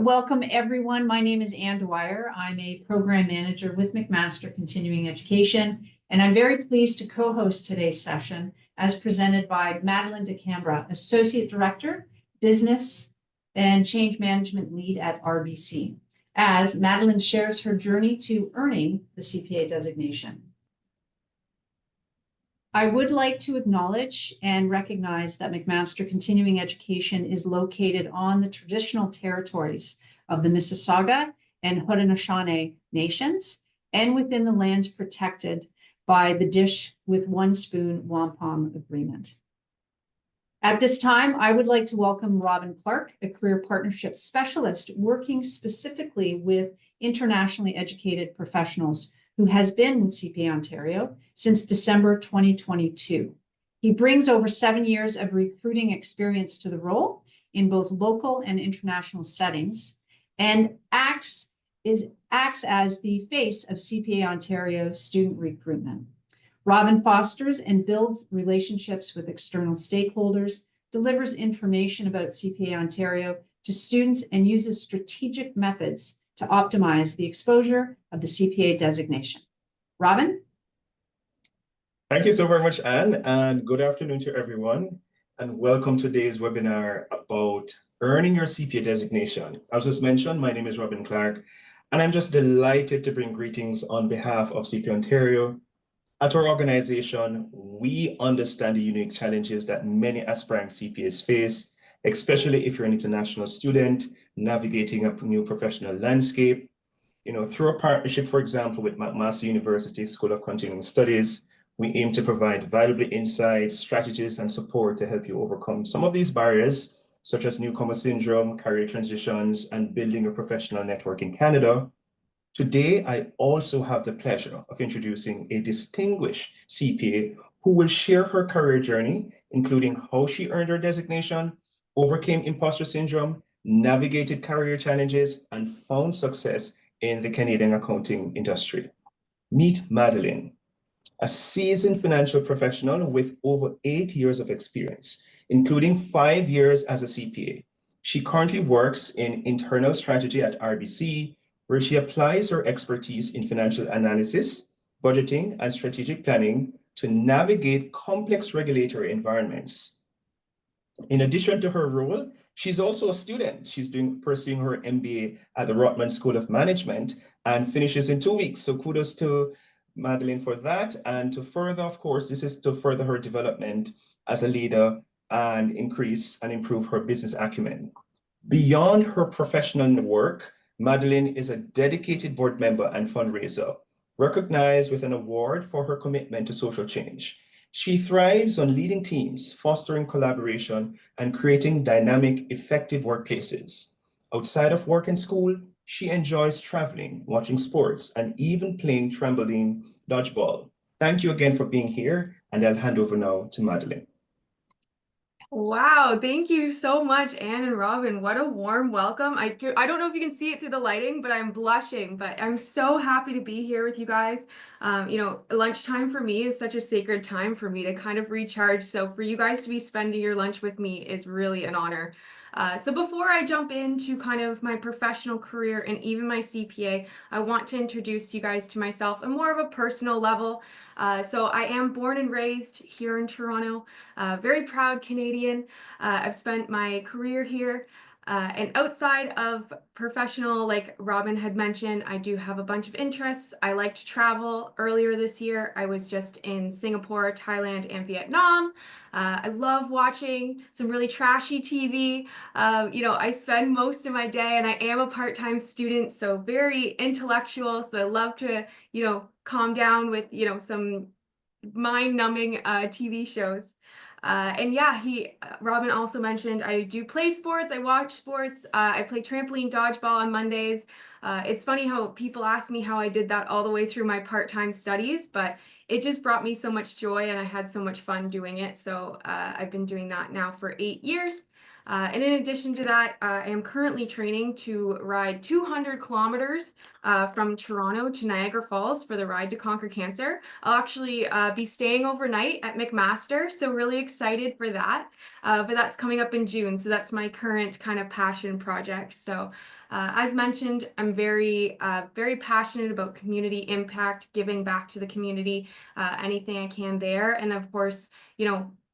welcome everyone. My name is Ann Dwyer. I'm a program manager with McMaster Continuing Education, and I'm very pleased to co-host today's session as presented by Madeline DeCambra, Associate Director, Business and Change Management Lead at RBC, as Madeline shares her journey to earning the CPA designation. I would like to acknowledge and recognize that McMaster Continuing Education is located on the traditional territories of the Mississauga and Haudenosaunee nations and within the lands protected by the Dish with One Spoon Wampum Agreement. At this time, I would like to welcome Robin Clark, a career partnership specialist working specifically with internationally educated professionals who has been with CPA Ontario since December 2022. He brings over 7 years of recruiting experience to the role in both local and international settings and acts as the face of CPA Ontario student recruitment. Robin fosters and builds relationships with external stakeholders, delivers information about CPA Ontario to students, and uses strategic methods to optimize the exposure of the CPA designation. Robin? Thank you so very much, Anne, and good afternoon to everyone, and welcome to today's webinar about earning your CPA designation. As was mentioned, my name is Robin Clark, and I'm just delighted to bring greetings on behalf of CPA Ontario. At our organization, we understand the unique challenges that many aspiring CPAs face, especially if you're an international student navigating a new professional landscape. Through a partnership, for example, with McMaster University School of Continuing Studies, we aim to provide valuable insights, strategies, and support to help you overcome some of these barriers, such as newcomer syndrome, career transitions, and building a professional network in Canada. Today, I also have the pleasure of introducing a distinguished CPA who will share her career journey, including how she earned her designation, overcame imposter syndrome, navigated career challenges, and found success in the Canadian accounting industry. Meet Madeline, a seasoned financial professional with over 8 years of experience, including 5 years as a CPA. She currently works in internal strategy at RBC, where she applies her expertise in financial analysis, budgeting, and strategic planning to navigate complex regulatory environments. In addition to her role, she's also a student. She's pursuing her MBA at the Rotman School of Management and finishes in 2 weeks. So kudos to Madeline for that. And to further, of course, this is to further her development as a leader and increase and improve her business acumen. Beyond her professional work, Madeline is a dedicated board member and fundraiser, recognized with an award for her commitment to social change. She thrives on leading teams, fostering collaboration, and creating dynamic, effective workplaces. Outside of work and school, she enjoys traveling, watching sports, and even playing trampoline dodgeball. Thank you again for being here, and I'll hand over now to Madeline. Wow, thank you so much, Anne and Robin. What a warm welcome. I don't know if you can see it through the lighting, but I'm blushing, but I'm so happy to be here with you guys. Lunchtime for me is such a sacred time for me to kind of recharge. So for you guys to be spending your lunch with me is really an honor. So before I jump into kind of my professional career and even my CPA, I want to introduce you guys to myself on more of a personal level. So I am born and raised here in Toronto, very proud Canadian. I've spent my career here. And outside of professional, like Robin had mentioned, I do have a bunch of interests. I like to travel. Earlier this year, I was just in Singapore, Thailand, and Vietnam. I love watching some really trashy TV. I spend most of my day, and I am a part-time student, so very intellectual. So I love to, calm down with, some mind-numbing TV shows. Robin also mentioned I do play sports, I watch sports, I play trampoline dodgeball on Mondays. It's funny how people ask me how I did that all the way through my part-time studies, but it just brought me so much joy and I had so much fun doing it. So I've been doing that now for 8 years. And in addition to that, I am currently training to ride 200 kilometers from Toronto to Niagara Falls for the Ride to Conquer Cancer. I'll actually be staying overnight at McMaster, so really excited for that. But that's coming up in June, so that's my current kind of passion project. So as mentioned, I'm very passionate about community impact, giving back to the community, anything I can there. And of course,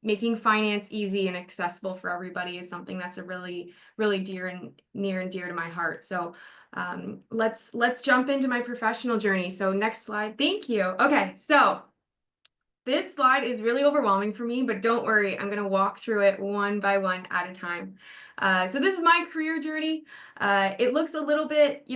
making finance easy and accessible for everybody is something that's a really, really near and dear to my heart. So let's jump into my professional journey. So next slide. Thank you. Okay, so this slide is really overwhelming for me, but don't worry, I'm going to walk through it one by one at a time. So this is my career journey. It looks a little bit,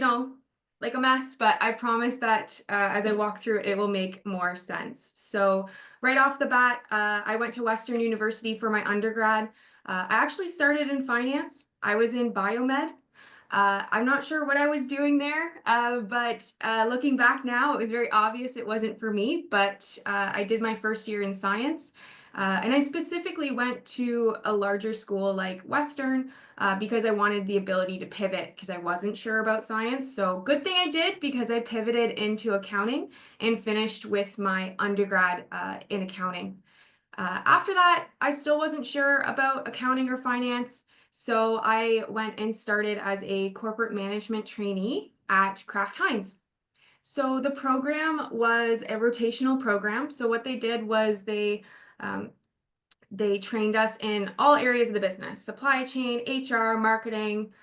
like a mess, but I promise that as I walk through it, it will make more sense. So right off the bat, I went to Western University for my undergrad. I actually started in finance. I was in biomed. I'm not sure what I was doing there, but looking back now, it was very obvious it wasn't for me, but I did my first year in science. And I specifically went to a larger school like Western because I wanted the ability to pivot because I wasn't sure about science. So good thing I did because I pivoted into accounting and finished with my undergrad in accounting. After that, I still wasn't sure about accounting or finance. So I went and started as a corporate management trainee at Kraft Heinz. So the program was a rotational program. So what they did was they trained us in all areas of the business: supply chain, HR, marketing,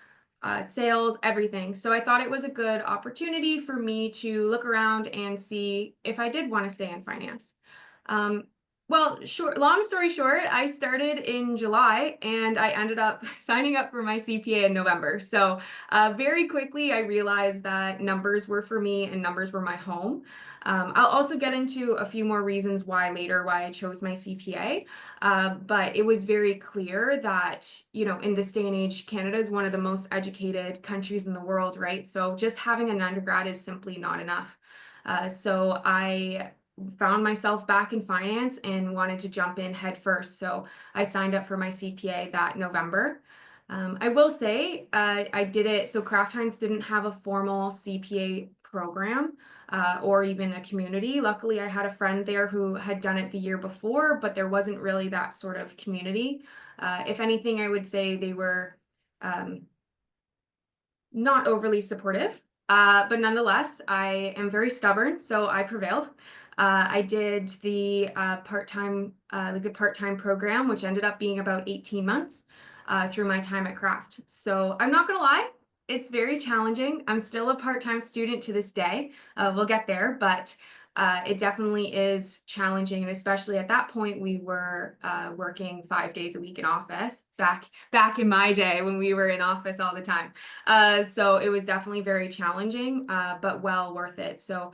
sales, everything. So I thought it was a good opportunity for me to look around and see if I did want to stay in finance. Long story short, I started in July and I ended up signing up for my CPA in November. So very quickly, I realized that numbers were for me and numbers were my home. I'll also get into a few more reasons why I chose my CPA. But it was very clear that, in this day and age, Canada is one of the most educated countries in the world, right? So just having an undergrad is simply not enough. So I found myself back in finance and wanted to jump in head first. So I signed up for my CPA that November. I will say I did it. So Kraft Heinz didn't have a formal CPA program or even a community. Luckily, I had a friend there who had done it the year before, but there wasn't really that sort of community. If anything, I would say they were not overly supportive. But nonetheless, I am very stubborn, so I prevailed. I did the part-time program, which ended up being about 18 months through my time at Kraft. So I'm not gonna lie, it's very challenging. I'm still a part-time student to this day. We'll get there, but it definitely is challenging, and especially at that point, we were working 5 days a week in office back in my day when we were in office all the time. So it was definitely very challenging, but well worth it. So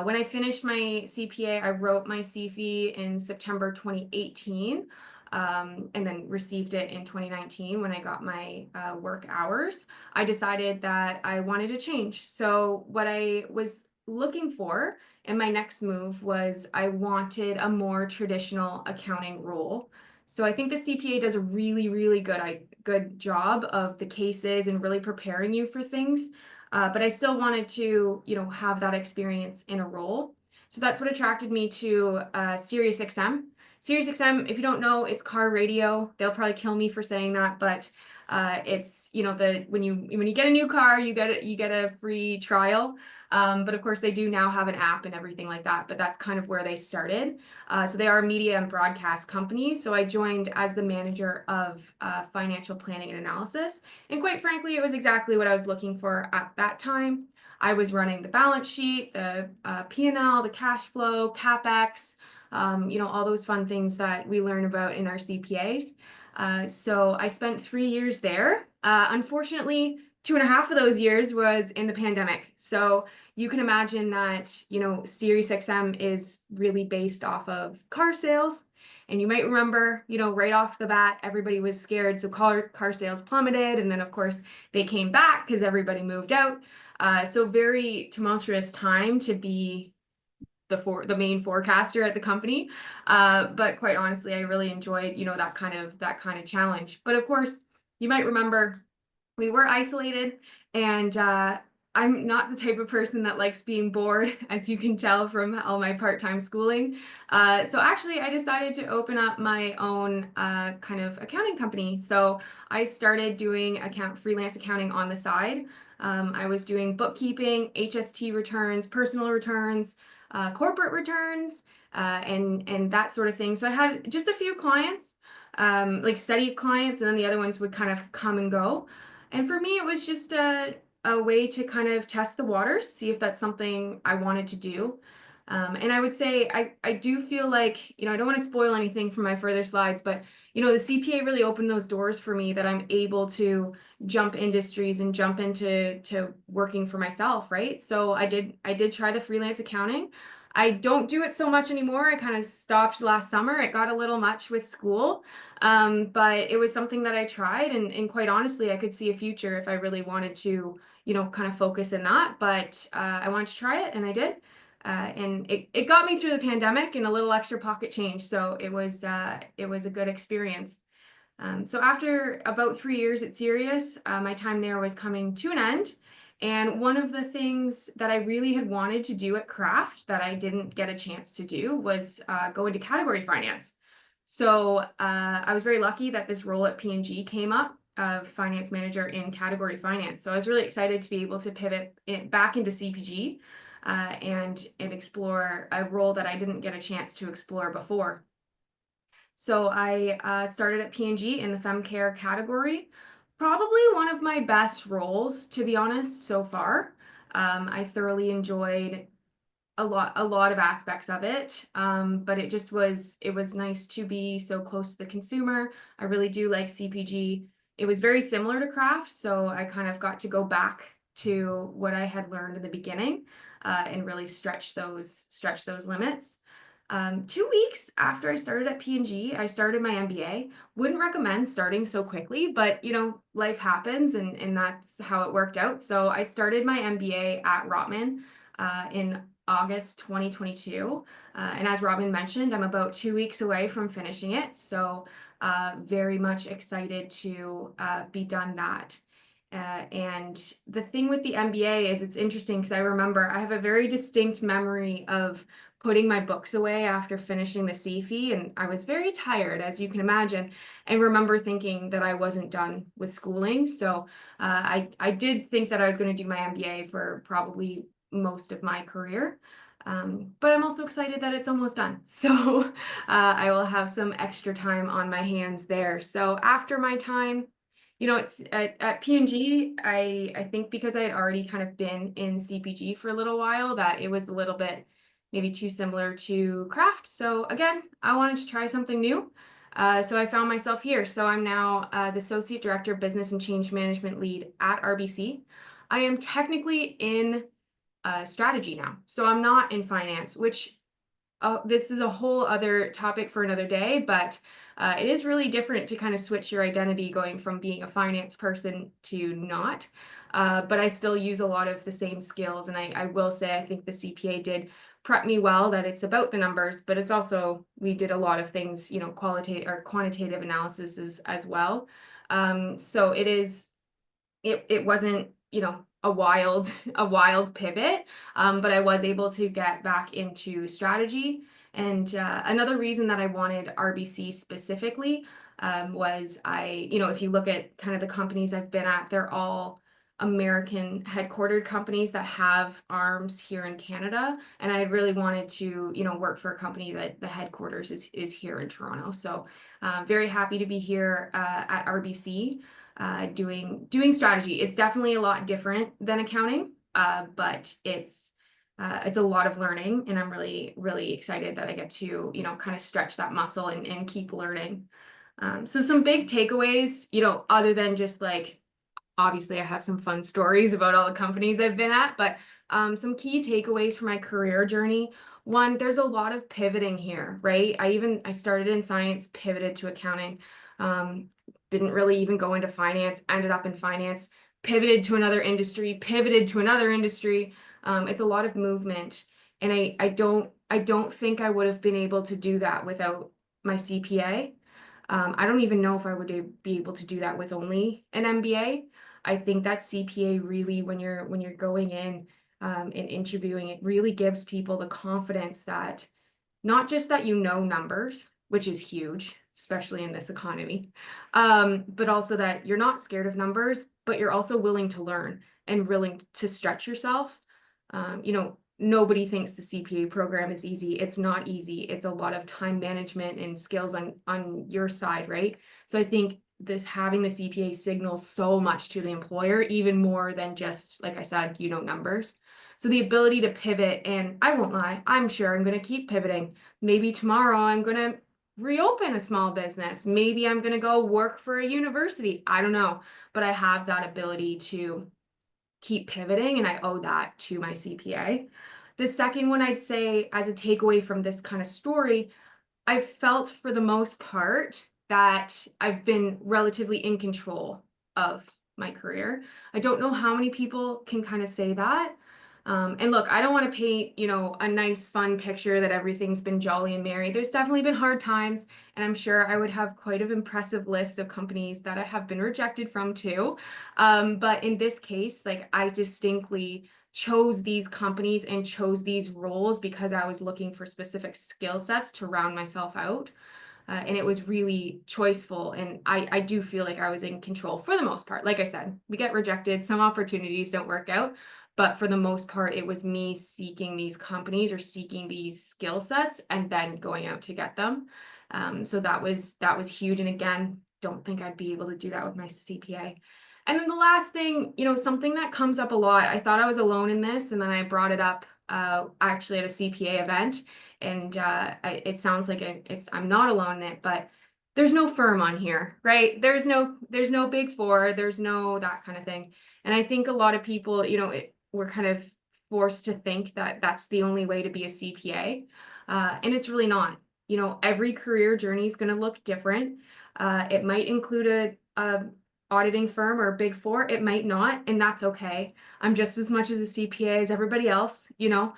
when I finished my CPA, I wrote my CFE in September 2018. And then received it in 2019 when I got my work hours. I decided that I wanted to change. So what I was looking for in my next move was I wanted a more traditional accounting role. So I think the CPA does a really, really good job of the cases and really preparing you for things. But I still wanted to, have that experience in a role. So that's what attracted me to SiriusXM. SiriusXM, if you don't know, it's car radio. They'll probably kill me for saying that, but it's when you get a new car, you get a free trial. But of course, they do now have an app and everything like that. But that's kind of where they started. So they are a media and broadcast company. So I joined as the manager of financial planning and analysis. And quite frankly, it was exactly what I was looking for at that time. I was running the balance sheet, the P&L, the cash flow, CapEx. All those fun things that we learn about in our CPAs. So I spent 3 years there. Unfortunately, 2.5 of those years was in the pandemic. So you can imagine that, SiriusXM is really based off of car sales. And you might remember, right off the bat, everybody was scared. So car sales plummeted. And then, of course, they came back because everybody moved out. So very tumultuous time to be the main forecaster at the company. But quite honestly, I really enjoyed, that kind of challenge. But of course, you might remember we were isolated, and I'm not the type of person that likes being bored, as you can tell from all my part-time schooling. So actually, I decided to open up my own kind of accounting company. So I started doing freelance accounting on the side. I was doing bookkeeping, HST returns, personal returns, corporate returns, and that sort of thing. So I had just a few clients, like steady clients, and then the other ones would kind of come and go. And for me, it was just a way to kind of test the waters, see if that's something I wanted to do. And I would say I do feel like, I don't want to spoil anything from my further slides, but, the CPA really opened those doors for me that I'm able to jump industries and jump into working for myself, right? So I did try the freelance accounting. I don't do it so much anymore. I kind of stopped last summer. It got a little much with school. But it was something that I tried, and quite honestly, I could see a future if I really wanted to, kind of focus in that. But I wanted to try it, and I did. And it got me through the pandemic and a little extra pocket change. So it was a good experience. So after about 3 years at Sirius, my time there was coming to an end. And one of the things that I really had wanted to do at Kraft that I didn't get a chance to do was go into category finance. So I was very lucky that this role at P&G came up of finance manager in category finance. So I was really excited to be able to pivot back into CPG and explore a role that I didn't get a chance to explore before. So I started at P&G in the fem care category. Probably one of my best roles, to be honest, so far. I thoroughly enjoyed a lot of aspects of it, but it was nice to be so close to the consumer. I really do like CPG. It was very similar to Kraft, so I kind of got to go back to what I had learned in the beginning and really stretch those limits. 2 weeks after I started at P&G, I started my MBA. Wouldn't recommend starting so quickly, but life happens, and that's how it worked out. So I started my MBA at Rotman in August 2022. And as Robin mentioned, I'm about 2 weeks away from finishing it. So very much excited to be done that. And the thing with the MBA is it's interesting because I remember I have a very distinct memory of putting my books away after finishing the CFE, and I was very tired, as you can imagine, and remember thinking that I wasn't done with schooling. So I did think that I was going to do my MBA for probably most of my career. But I'm also excited that it's almost done. So I will have some extra time on my hands there. So after my time, it's at P&G, I think because I had already kind of been in CPG for a little while, that it was a little bit maybe too similar to Kraft. So again, I wanted to try something new. So I found myself here. So I'm now the Associate Director of Business and Change Management Lead at RBC. I am technically in strategy now. So I'm not in finance, which this is a whole other topic for another day, but it is really different to kind of switch your identity going from being a finance person to not. But I still use a lot of the same skills. And I will say, I think the CPA did prep me well, that it's about the numbers, but it's also, we did a lot of things, qualitative or quantitative analysis as well. So it wasn't, a wild pivot, but I was able to get back into strategy. And another reason that I wanted RBC specifically was if you look at kind of the companies I've been at, they're all American headquartered companies that have arms here in Canada. And I really wanted to, work for a company that the headquarters is here in Toronto. So very happy to be here at RBC. Doing strategy. It's definitely a lot different than accounting, but it's a lot of learning, and I'm really, really excited that I get to, kind of stretch that muscle and keep learning. So some big takeaways, other than just like, obviously I have some fun stories about all the companies I've been at, but some key takeaways for my career journey. One, there's a lot of pivoting here, right? I started in science, pivoted to accounting. Didn't really even go into finance, ended up in finance, pivoted to another industry, pivoted to another industry. It's a lot of movement. And I don't think I would have been able to do that without my CPA. I don't even know if I would be able to do that with only an MBA. I think that CPA really, when you're going in and interviewing, it really gives people the confidence that not just that you know numbers, which is huge, especially in this economy, but also that you're not scared of numbers, but you're also willing to learn and willing to stretch yourself. You know, nobody thinks the CPA program is easy. It's not easy. It's a lot of time management and skills on your side, right? So I think this having the CPA signals so much to the employer, even more than just, like I said, you know, numbers. So the ability to pivot, and I won't lie, I'm sure I'm going to keep pivoting. Maybe tomorrow I'm going to reopen a small business. Maybe I'm going to go work for a university. I don't know, but I have that ability to keep pivoting, and I owe that to my CPA. The second one I'd say as a takeaway from this kind of story, I felt for the most part that I've been relatively in control of my career. I don't know how many people can kind of say that. And look, I don't want to paint, you know, a nice, fun picture that everything's been jolly and merry. There's definitely been hard times, and I'm sure I would have quite an impressive list of companies that I have been rejected from too. But in this case, like I distinctly chose these companies and chose these roles because I was looking for specific skill sets to round myself out. And it was really choiceful. And I do feel like I was in control for the most part. Like I said, we get rejected, some opportunities don't work out. But for the most part, it was me seeking these companies or seeking these skill sets and then going out to get them. So that was huge. And again, don't think I'd be able to do that with my CPA. And then the last thing, you know, something that comes up a lot, I thought I was alone in this, and then I brought it up actually at a CPA event, and it sounds like I'm not alone in it, but there's no firm on here, right? There's no Big Four, there's no that kind of thing. And I think a lot of people, you know, we're kind of forced to think that that's the only way to be a CPA, and it's really not. You know, every career journey is going to look different. It might include a auditing firm or a Big Four, it might not, and that's okay. I'm just as much as a CPA as everybody else, you know.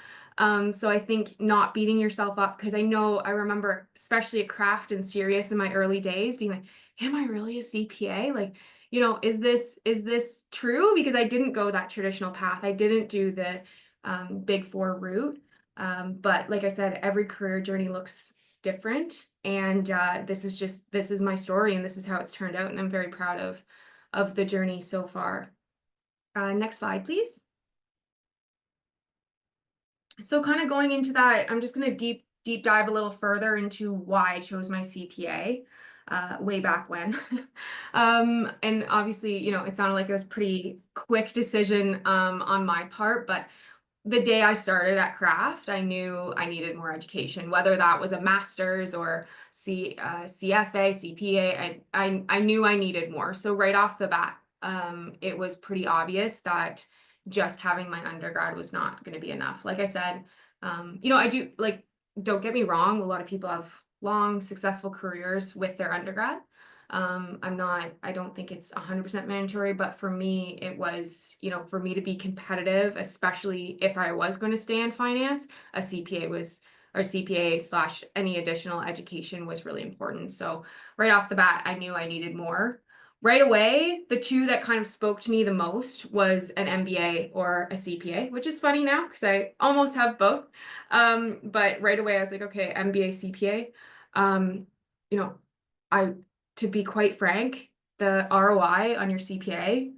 So I think not beating yourself up, because I remember, especially at Craft and Sirius in my early days, being like, am I really a CPA? Like, you know, is this true? Because I didn't go that traditional path. I didn't do the Big Four route. But like I said, every career journey looks different, and this is my story, and this is how it's turned out, and I'm very proud of the journey so far. Next slide, please. So kind of going into that, I'm just going to deep dive a little further into why I chose my CPA way back when. And obviously, you know, it sounded like it was a pretty quick decision on my part, but the day I started at Craft, I knew I needed more education, whether that was a master's or CFA, CPA. I knew I needed more. So right off the bat, it was pretty obvious that just having my undergrad was not going to be enough. Like I said, you know, don't get me wrong, a lot of people have long, successful careers with their undergrad. I don't think it's 100% mandatory, but for me, it was, you know, for me to be competitive, especially if I was going to stay in finance, a CPA / any additional education was really important. So right off the bat, I knew I needed more. Right away, the two that kind of spoke to me the most was an MBA or a CPA, which is funny now because I almost have both. But right away, I was like, okay, MBA, CPA. You know, to be quite frank, the ROI on your CPA,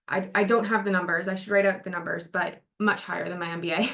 I don't have the numbers. I should write out the numbers, but much higher than my MBA.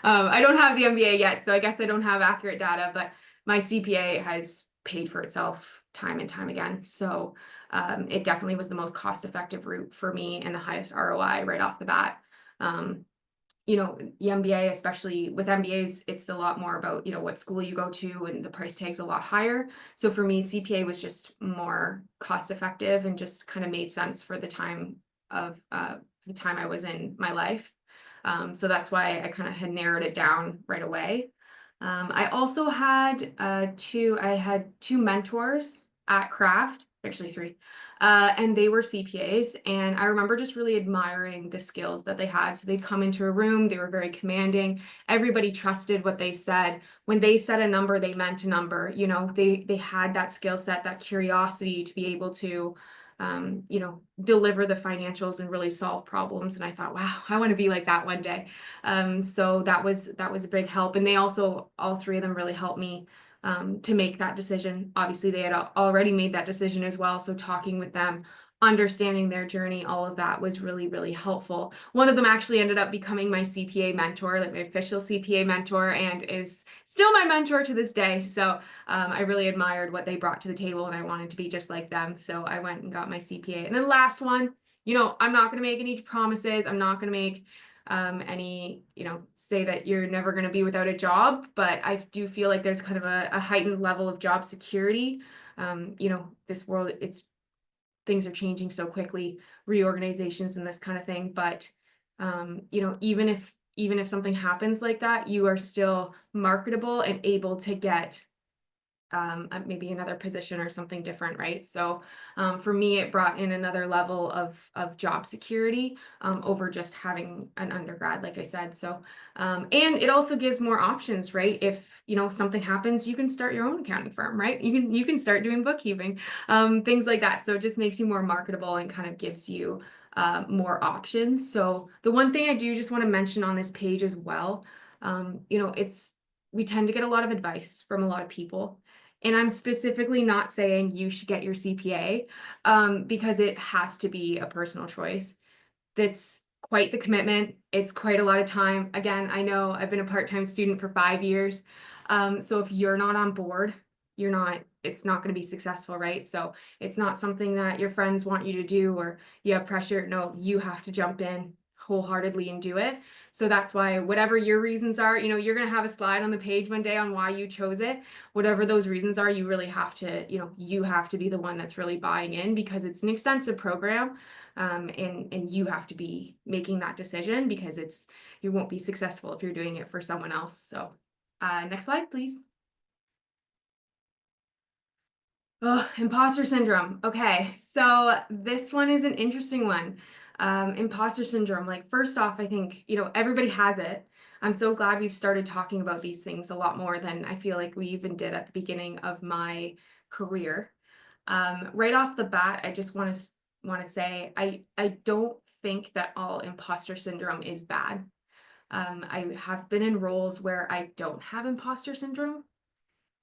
I don't have the MBA yet, so I guess I don't have accurate data, but my CPA has paid for itself time and time again. So it definitely was the most cost-effective route for me and the highest ROI right off the bat. You know, the MBA, especially with MBAs, it's a lot more about, you know, what school you go to, and the price tag's a lot higher. So for me, CPA was just more cost effective and just kind of made sense for the time I was in my life. So that's why I kind of had narrowed it down right away. I also had two mentors at Craft, actually 3, and they were CPAs. And I remember just really admiring the skills that they had. So they'd come into a room, they were very commanding. Everybody trusted what they said. When they said a number, they meant a number. You know, they had that skill set, that curiosity to be able to, you know, deliver the financials and really solve problems. And I thought, wow, I want to be like that one day. So that was a big help. And they also, all 3 of them really helped me to make that decision. Obviously, they had already made that decision as well. So talking with them, understanding their journey, all of that was really, really helpful. One of them actually ended up becoming my CPA mentor, like my official CPA mentor, and is still my mentor to this day. So I really admired what they brought to the table, and I wanted to be just like them. So I went and got my CPA. And then last one, you know, I'm not going to make any promises. I'm not going to make any, you know, say that you're never going to be without a job, but I do feel like there's kind of a heightened level of job security. You know, this world, things are changing so quickly, reorganizations and this kind of thing. But, you know, even if something happens like that, you are still marketable and able to get maybe another position or something different, right? So for me, it brought in another level of job security over just having an undergrad, like I said. So and it also gives more options, right? If you know something happens, you can start your own accounting firm, right? You can start doing bookkeeping, things like that. So it just makes you more marketable and kind of gives you more options. So the one thing I do just want to mention on this page as well, you know, we tend to get a lot of advice from a lot of people. And I'm specifically not saying you should get your CPA because it has to be a personal choice. That's quite the commitment. It's quite a lot of time. Again, I know I've been a part-time student for 5 years. So if you're not on board, it's not going to be successful, right? So it's not something that your friends want you to do or you have pressure. No, you have to jump in wholeheartedly and do it. So that's why whatever your reasons are, you know, you're going to have a slide on the page one day on why you chose it. Whatever those reasons are, you really have to, you know, you have to be the one that's really buying in because it's an extensive program. And you have to be making that decision because you won't be successful if you're doing it for someone else. So next slide, please. Oh, imposter syndrome. Okay, so this one is an interesting one. Imposter syndrome, like first off, I think, you know, everybody has it. I'm so glad we've started talking about these things a lot more than I feel like we even did at the beginning of my career. Right off the bat, I just want to say I don't think that all imposter syndrome is bad. I have been in roles where I don't have imposter syndrome.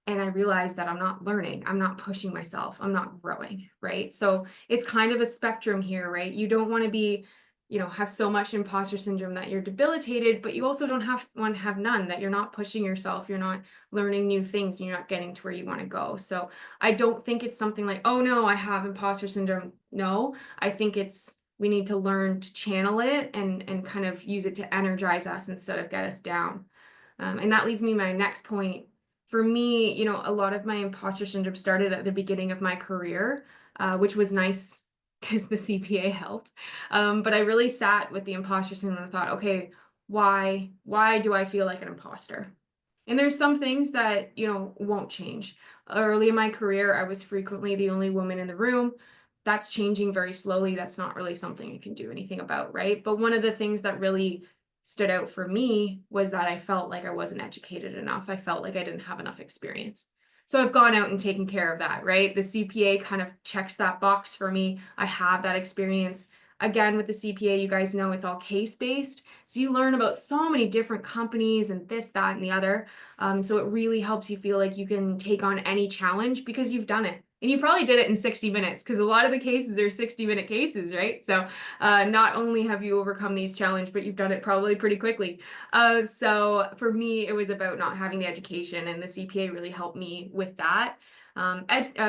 And I realized that I'm not learning, I'm not pushing myself, I'm not growing, right? So it's kind of a spectrum here, right? You don't want to be, you know, have so much imposter syndrome that you're debilitated, but you also don't want to have none, that you're not pushing yourself, you're not learning new things, and you're not getting to where you want to go. So I don't think it's something like, oh no, I have imposter syndrome. No, I think we need to learn to channel it and kind of use it to energize us instead of get us down. And that leads me to my next point. For me, you know, a lot of my imposter syndrome started at the beginning of my career, which was nice because the CPA helped. But I really sat with the imposter syndrome and thought, okay, why do I feel like an imposter? And there's some things that, you know, won't change. Early in my career, I was frequently the only woman in the room. That's changing very slowly. That's not really something I can do anything about, right? But one of the things that really stood out for me was that I felt like I wasn't educated enough. I felt like I didn't have enough experience. So I've gone out and taken care of that, right? The CPA kind of checks that box for me. I have that experience. Again, with the CPA, you guys know it's all case-based. So you learn about so many different companies and this, that, and the other. So it really helps you feel like you can take on any challenge because you've done it. And you probably did it in 60 minutes because a lot of the cases are 60-minute cases, right? So not only have you overcome these challenges, but you've done it probably pretty quickly. So for me, it was about not having the education, and the CPA really helped me with that.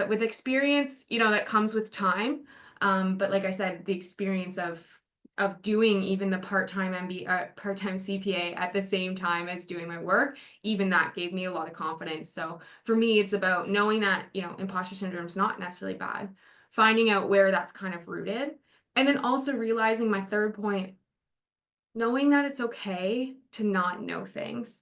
With experience, you know, that comes with time. But like I said, the experience of doing even the part-time CPA at the same time as doing my work, even that gave me a lot of confidence. So for me, it's about knowing that, you know, imposter syndrome is not necessarily bad, finding out where that's kind of rooted, and then also realizing my third point, knowing that it's okay to not know things.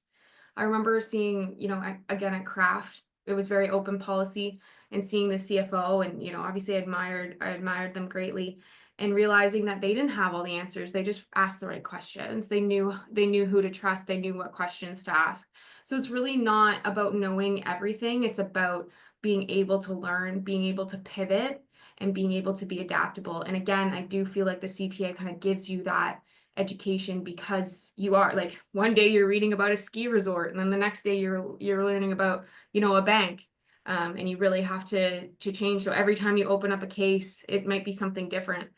I remember seeing, you know, again at Craft, it was very open policy, and seeing the CFO and, obviously I admired them greatly, and realizing that they didn't have all the answers. They just asked the right questions. They knew who to trust. They knew what questions to ask. So it's really not about knowing everything. It's about being able to learn, being able to pivot, and being able to be adaptable. And again, I do feel like the CPA kind of gives you that education, because you are like, one day you're reading about a ski resort, and then the next day you're learning about, a bank. And you really have to change. So every time you open up a case, it might be something different.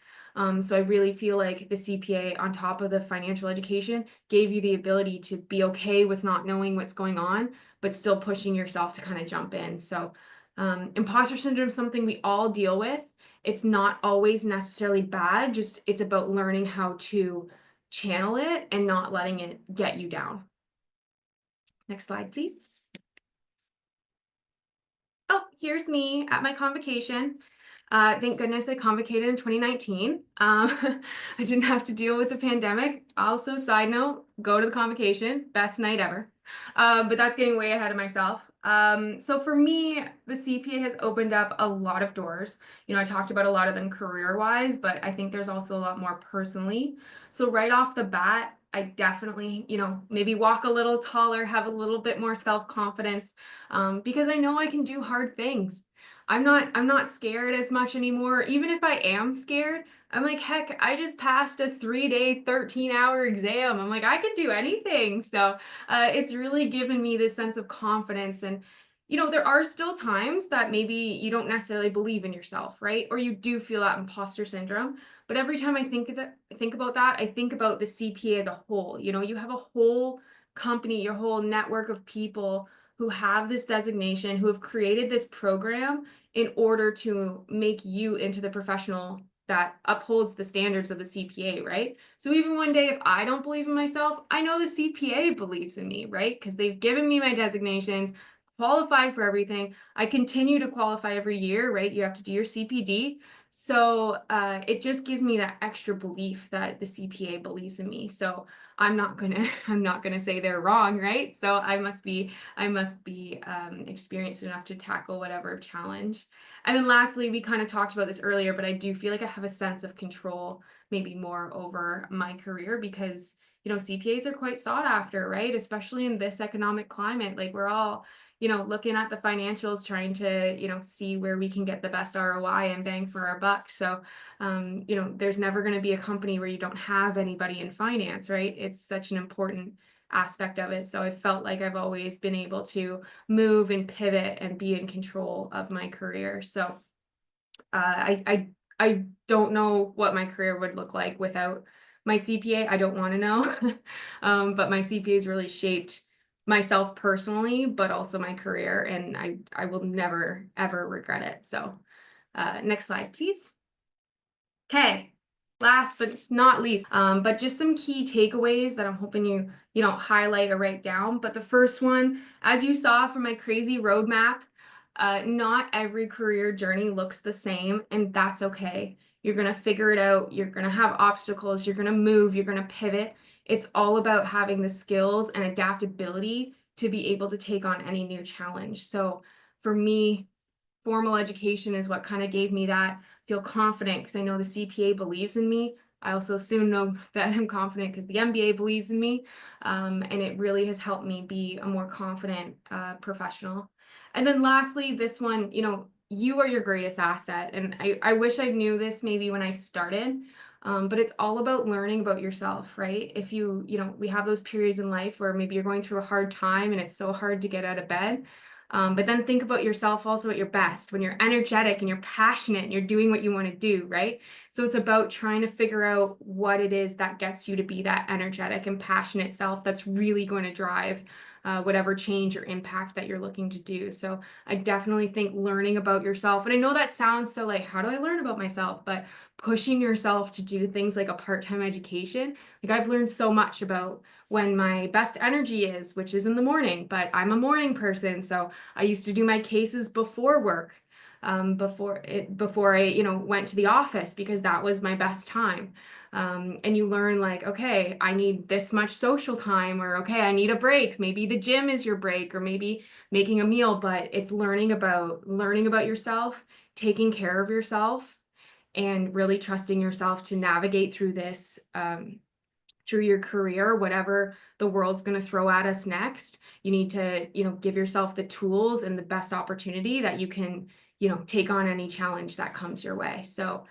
So I really feel like the CPA, on top of the financial education, gave you the ability to be okay with not knowing what's going on, but still pushing yourself to kind of jump in. So imposter syndrome is something we all deal with. It's not always necessarily bad, just it's about learning how to channel it and not letting it get you down. Next slide, please. Oh, here's me at my convocation. Thank goodness I convocated in 2019. I didn't have to deal with the pandemic. Also, side note, go to the convocation, best night ever. But that's getting way ahead of myself. So for me, the CPA has opened up a lot of doors. I talked about a lot of them career-wise, but I think there's also a lot more personally. So right off the bat, I definitely, maybe walk a little taller, have a little bit more self-confidence, because I know I can do hard things. I'm not scared as much anymore. Even if I am scared, I'm like, heck, I just passed a 3-day, 13-hour exam. I'm like, I can do anything. So it's really given me this sense of confidence. And, there are still times that maybe you don't necessarily believe in yourself, right? Or you do feel that imposter syndrome. But every time I think about that, I think about the CPA as a whole. You have a whole company, your whole network of people who have this designation, who have created this program in order to make you into the professional that upholds the standards of the CPA, right? So even one day, if I don't believe in myself, I know the CPA believes in me, right? Because they've given me my designations, qualified for everything. I continue to qualify every year, right? You have to do your CPD. So it just gives me that extra belief that the CPA believes in me. So I'm not gonna say they're wrong, right? So I must be experienced enough to tackle whatever challenge. And then lastly, we kind of talked about this earlier, but I do feel like I have a sense of control, maybe more over my career, because CPAs are quite sought after, right? Especially in this economic climate. Like, we're all looking at the financials, trying to see where we can get the best ROI and bang for our buck. So there's never going to be a company where you don't have anybody in finance, right? It's such an important aspect of it. So I felt like I've always been able to move and pivot and be in control of my career. So I don't know what my career would look like without my CPA. I don't want to know. But my CPA has really shaped myself personally, but also my career, and I will never ever regret it. So next slide, please. Okay, last but not least, but just some key takeaways that I'm hoping you highlight or write down. But the first one, as you saw from my crazy roadmap, not every career journey looks the same, and that's okay. You're gonna figure it out. You're gonna have obstacles. You're gonna move. You're gonna pivot. It's all about having the skills and adaptability to be able to take on any new challenge. So for me, formal education is what kind of gave me that feel confident, because I know the CPA believes in me. I also soon know that I'm confident because the MBA believes in me. And it really has helped me be a more confident professional. And then lastly, this one, you are your greatest asset. And I wish I knew this maybe when I started, but it's all about learning about yourself, right? If we have those periods in life where maybe you're going through a hard time and it's so hard to get out of bed. But then think about yourself also at your best, when you're energetic and you're passionate and you're doing what you want to do, right? So it's about trying to figure out what it is that gets you to be that energetic and passionate self that's really going to drive whatever change or impact that you're looking to do. So I definitely think learning about yourself, and I know that sounds so like, how do I learn about myself? But pushing yourself to do things like a part-time education, like I've learned so much about when my best energy is, which is in the morning, but I'm a morning person. So I used to do my cases before work, before I went to the office, because that was my best time. And you learn like, okay, I need this much social time, or okay, I need a break. Maybe the gym is your break, or maybe making a meal, but it's learning about yourself, taking care of yourself, and really trusting yourself to navigate through this, through your career, whatever the world's going to throw at us next. You need to, give yourself the tools and the best opportunity that you can, take on any challenge that comes your way. So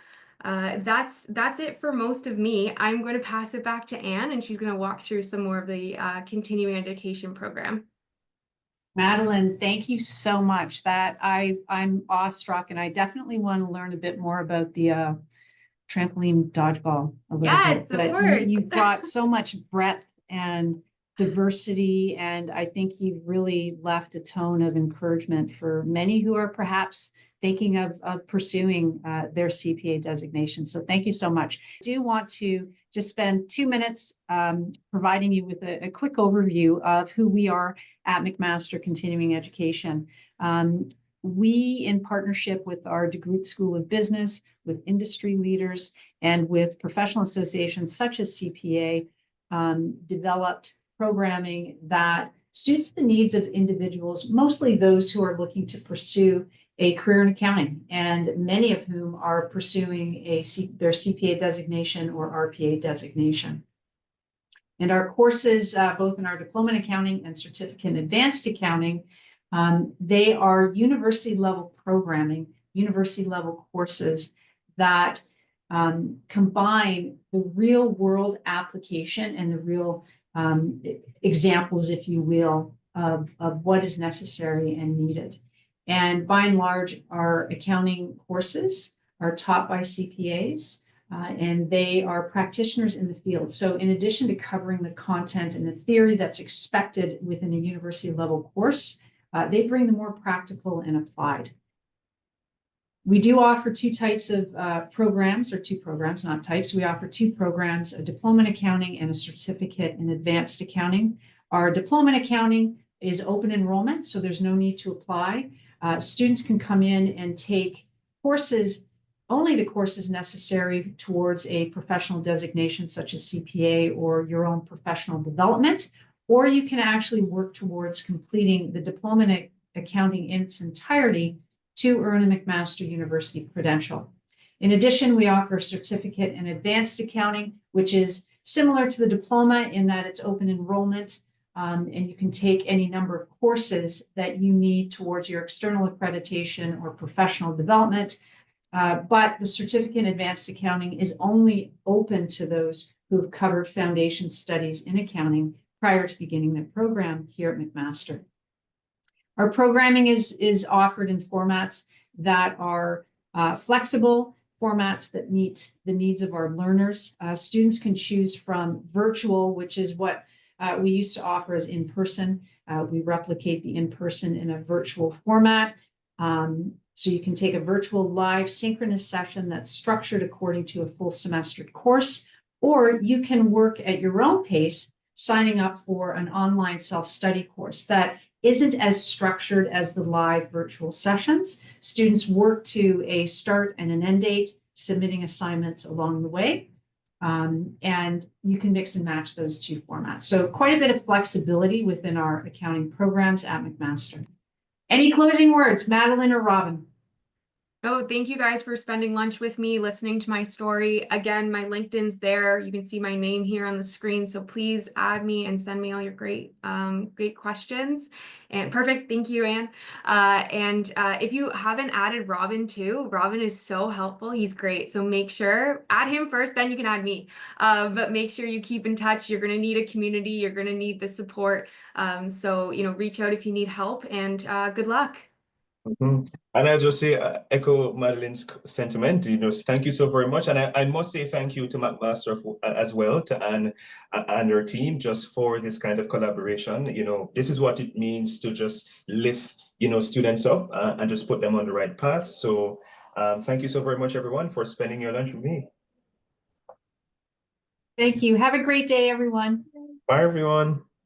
that's it for most of me. I'm going to pass it back to Anne, and she's going to walk through some more of the continuing education program. Madeline, thank you so much. I'm awestruck, and I definitely want to learn a bit more about the trampoline dodgeball a little Yes, bit. of But course. you've brought so much breadth and diversity, and I think you've really left a tone of encouragement for many who are perhaps thinking of pursuing their CPA designation. So thank you so much. I do want to just spend 2 minutes providing you with a quick overview of who we are at McMaster Continuing Education. We, in partnership with our DeGroote School of Business, with industry leaders, and with professional associations such as CPA, developed programming that suits the needs of individuals, mostly those who are looking to pursue a career in accounting, and many of whom are pursuing their CPA designation or RPA designation. And our courses, both in our diploma in accounting and certificate in advanced accounting, they are university level programming, university level courses that combine the real world application and the real examples, if you will, of what is necessary and needed. And by and large, our accounting courses are taught by CPAs, and they are practitioners in the field. So in addition to covering the content and the theory that's expected within a university level course, they bring the more practical and applied. We do offer two types of programs, or two programs, not types. We offer two programs, a diploma in accounting and a certificate in advanced accounting. Our diploma in accounting is open enrollment, so there's no need to apply. Students can come in and take courses, only the courses necessary towards a professional designation such as CPA or your own professional development, or you can actually work towards completing the diploma in accounting in its entirety to earn a McMaster University credential. In addition, we offer a certificate in advanced accounting, which is similar to the diploma in that it's open enrollment, and you can take any number of courses that you need towards your external accreditation or professional development. But the certificate in advanced accounting is only open to those who have covered foundation studies in accounting prior to beginning the program here at McMaster. Our programming is offered in formats that are flexible, formats that meet the needs of our learners. Students can choose from virtual, which is what we used to offer as in-person. We replicate the in-person in a virtual format. So you can take a virtual live synchronous session that's structured according to a full semester course, or you can work at your own pace, signing up for an online self-study course that isn't as structured as the live virtual sessions. Students work to a start and an end date, submitting assignments along the way. And you can mix and match those two formats. So quite a bit of flexibility within our accounting programs at McMaster. Any closing words, Madeline or Robin? Oh, thank you guys for spending lunch with me, listening to my story. Again, my LinkedIn's there. You can see my name here on the screen. So please add me and send me all your great questions. And perfect. Thank you, Anne. And if you haven't added Robin too, Robin is so helpful. He's great. So make sure, add him first, then you can add me. But make sure you keep in touch. You're going to need a community. You're going to need the support. So, reach out if you need help, and good luck. And I'll just say, echo Madeline's sentiment, thank you so very much. And I must say thank you to McMaster as well, to Anne and her team, just for this kind of collaboration. This is what it means to just lift, students up and just put them on the right path. So thank you so very much, everyone, for spending your lunch with me. Thank you. Have a great day, everyone. Bye, everyone.